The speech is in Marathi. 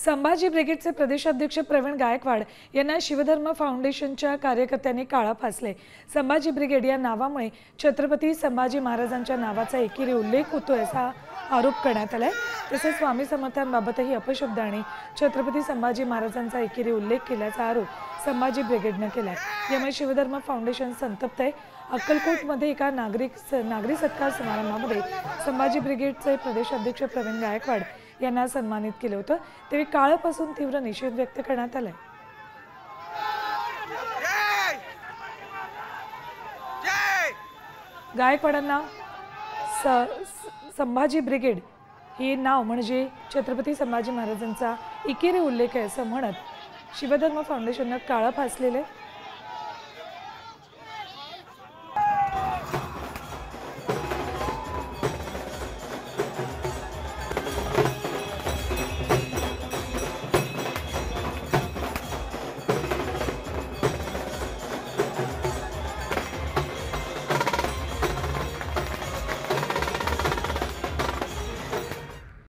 संभाजी ब्रिगेडचे प्रदेशाध्यक्ष प्रवीण गायकवाड यांना शिवधर्म फाउंडेशनच्या कार्यकर्त्यांनी काळा फासले। संभाजी ब्रिगेड या नावामुळे छत्रपती संभाजी महाराजांच्या नावाचा एकेरी उल्लेख होतोय असा आरोप करण्यात आलाय। तसेच स्वामी समर्थांबाबतही अपशब्द आणि छत्रपती संभाजी महाराजांचा एकेरी उल्लेख केल्याचा आरोप संभाजी ब्रिगेडने केलाय। यामुळे शिवधर्म फाउंडेशन संतप्त आहे। अक्कलकोटमध्ये एका नागरी सत्कार समारंभामध्ये संभाजी ब्रिगेडचे प्रदेशाध्यक्ष प्रवीण गायकवाड यांना सन्मानित केले होते। तेव्हा काळापासून तीव्र निषेध व्यक्त करण्यात आलाय। गायकवाडांना संभाजी ब्रिगेड हे नाव म्हणजे छत्रपती संभाजी महाराजांचा एकेरी उल्लेख आहे असं म्हणत शिवधर्म फाउंडेशनने काळा फासलेले।